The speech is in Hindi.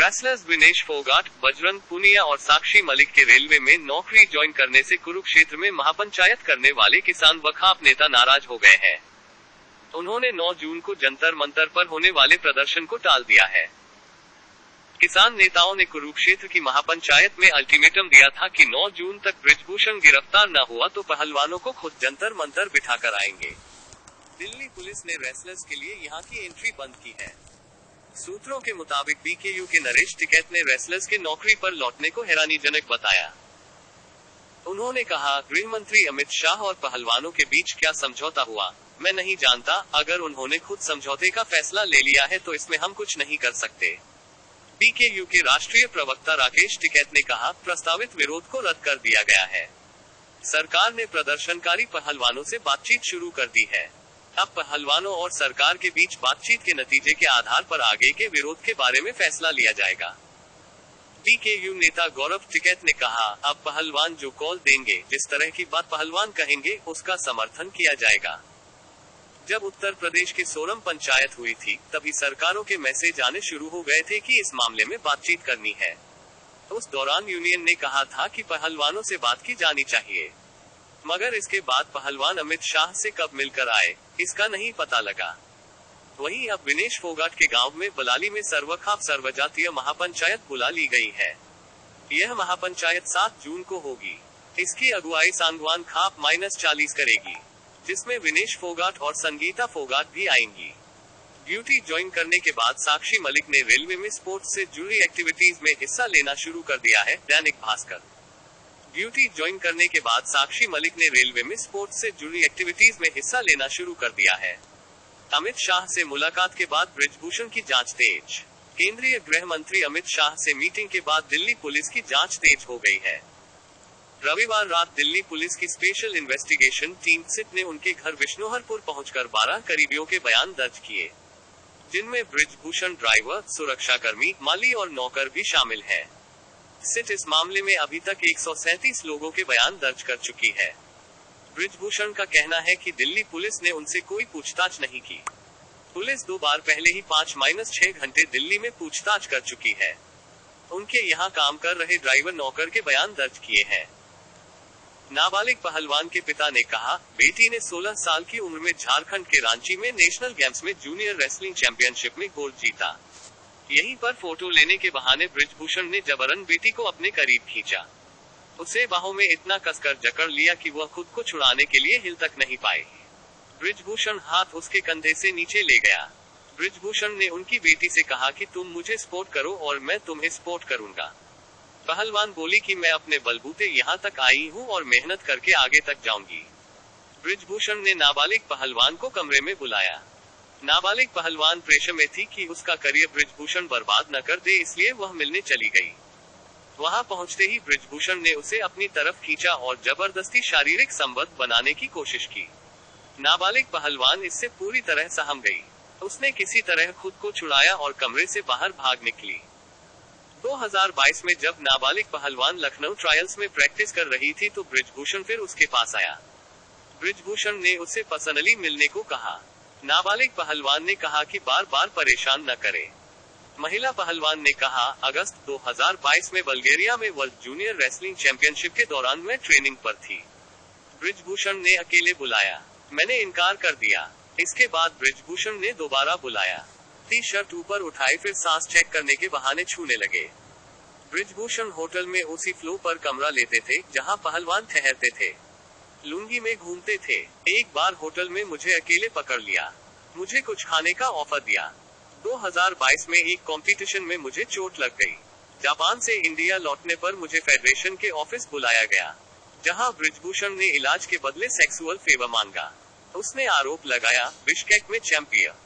रेसलर्स विनेश फोगाट, बजरंग पुनिया और साक्षी मलिक के रेलवे में नौकरी ज्वाइन करने से कुरुक्षेत्र में महापंचायत करने वाले किसान व खाप नेता नाराज हो गए हैं। उन्होंने 9 जून को जंतर मंतर पर होने वाले प्रदर्शन को टाल दिया है। किसान नेताओं ने कुरुक्षेत्र की महापंचायत में अल्टीमेटम दिया था कि 9 जून तक बृजभूषण गिरफ्तार न हुआ तो पहलवानों को खुद जंतर मंतर बिठाकर आएंगे। दिल्ली पुलिस ने रेसलर्स के लिए यहां की एंट्री बंद की है। सूत्रों के मुताबिक बीकेयू के नरेश टिकैत ने रेसलर्स के नौकरी पर लौटने को हैरानीजनक बताया। उन्होंने कहा, गृह मंत्री अमित शाह और पहलवानों के बीच क्या समझौता हुआ, मैं नहीं जानता। अगर उन्होंने खुद समझौते का फैसला ले लिया है तो इसमें हम कुछ नहीं कर सकते। बीकेयू के राष्ट्रीय प्रवक्ता राकेश टिकैत ने कहा, प्रस्तावित विरोध को रद्द कर दिया गया है। सरकार ने प्रदर्शनकारी पहलवानों से बातचीत शुरू कर दी है। अब पहलवानों और सरकार के बीच बातचीत के नतीजे के आधार पर आगे के विरोध के बारे में फैसला लिया जाएगा। बीकेयू नेता गौरव टिकैत ने कहा, अब पहलवान जो कॉल देंगे, जिस तरह की बात पहलवान कहेंगे, उसका समर्थन किया जाएगा। जब उत्तर प्रदेश के सोरम पंचायत हुई थी, तभी सरकारों के मैसेज आने शुरू हो गए थे कि इस मामले में बातचीत करनी है। उस दौरान यूनियन ने कहा था कि पहलवानों से बात की जानी चाहिए, मगर इसके बाद पहलवान अमित शाह से कब मिलकर आए, इसका नहीं पता लगा। वहीं अब विनेश फोगाट के गांव में बलाली में सर्वखाप सर्वजातीय महापंचायत बुला ली गई है। यह महापंचायत 7 जून को होगी। इसकी अगुवाई सांगवान खाप -40 करेगी, जिसमें विनेश फोगाट और संगीता फोगाट भी आएंगी। ड्यूटी ज्वाइन करने के बाद साक्षी मलिक ने रेलवे में स्पोर्ट्स से जुड़ी एक्टिविटीज में हिस्सा लेना शुरू कर दिया है। दैनिक भास्कर। ड्यूटी ज्वाइन करने के बाद साक्षी मलिक ने रेलवे में स्पोर्ट्स से जुड़ी एक्टिविटीज में हिस्सा लेना शुरू कर दिया है। अमित शाह से मुलाकात के बाद बृजभूषण की जांच तेज। केंद्रीय गृह मंत्री अमित शाह से मीटिंग के बाद दिल्ली पुलिस की जांच तेज हो गई है। रविवार रात दिल्ली पुलिस की स्पेशल इन्वेस्टिगेशन टीम सिट ने उनके घर विष्णुहरपुर पहुंचकर 12 करीबियों के बयान दर्ज किए, जिनमें बृजभूषण ड्राइवर, सुरक्षाकर्मी, माली और नौकर भी शामिल है। सिट इस मामले में अभी तक 137 लोगों के बयान दर्ज कर चुकी है। बृजभूषण का कहना है कि दिल्ली पुलिस ने उनसे कोई पूछताछ नहीं की। पुलिस 2 बार पहले ही 5-6 घंटे दिल्ली में पूछताछ कर चुकी है। उनके यहाँ काम कर रहे ड्राइवर नौकर के बयान दर्ज किए हैं। नाबालिग पहलवान के पिता ने कहा, बेटी ने 16 साल की उम्र में झारखंड के रांची में नेशनल गेम्स में जूनियर रेसलिंग चैंपियनशिप में गोल्ड जीता। यहीं पर फोटो लेने के बहाने बृजभूषण ने जबरन बेटी को अपने करीब खींचा। उसे बाहों में इतना कसकर जकड़ लिया कि वह खुद को छुड़ाने के लिए हिल तक नहीं पाई। बृजभूषण हाथ उसके कंधे से नीचे ले गया। बृजभूषण ने उनकी बेटी से कहा कि तुम मुझे सपोर्ट करो और मैं तुम्हें सपोर्ट करूंगा। पहलवान बोली कि मैं अपने बलबूते यहाँ तक आई हूँ और मेहनत करके आगे तक जाऊंगी। बृजभूषण ने नाबालिग पहलवान को कमरे में बुलाया। नाबालिग पहलवान प्रेशर में थी कि उसका करियर बृजभूषण बर्बाद न कर दे, इसलिए वह मिलने चली गई। वहां पहुंचते ही बृजभूषण ने उसे अपनी तरफ खींचा और जबरदस्ती शारीरिक संबंध बनाने की कोशिश की। नाबालिग पहलवान इससे पूरी तरह सहम गई। उसने किसी तरह खुद को छुड़ाया और कमरे से बाहर भाग निकली। 2022 में जब नाबालिग पहलवान लखनऊ ट्रायल्स में प्रैक्टिस कर रही थी तो बृजभूषण फिर उसके पास आया। बृजभूषण ने उसे पर्सनली मिलने को कहा। नाबालिग पहलवान ने कहा कि बार बार परेशान न करे। महिला पहलवान ने कहा, अगस्त 2022 में बल्गेरिया में वर्ल्ड जूनियर रेसलिंग चैंपियनशिप के दौरान मैं ट्रेनिंग पर थी। बृजभूषण ने अकेले बुलाया, मैंने इनकार कर दिया। इसके बाद बृजभूषण ने दोबारा बुलाया। टी-शर्ट ऊपर उठाए, फिर सांस चेक करने के बहाने छूने लगे। बृजभूषण होटल में उसी फ्लोर पर कमरा लेते थे जहां पहलवान ठहरते थे। लुंगी में घूमते थे। एक बार होटल में मुझे अकेले पकड़ लिया। मुझे कुछ खाने का ऑफर दिया। 2022 में एक कंपटीशन में मुझे चोट लग गई। जापान से इंडिया लौटने पर मुझे फेडरेशन के ऑफिस बुलाया गया, जहां बृजभूषण ने इलाज के बदले सेक्सुअल फेवर मांगा। उसने आरोप लगाया, बिश्केक में चैंपियन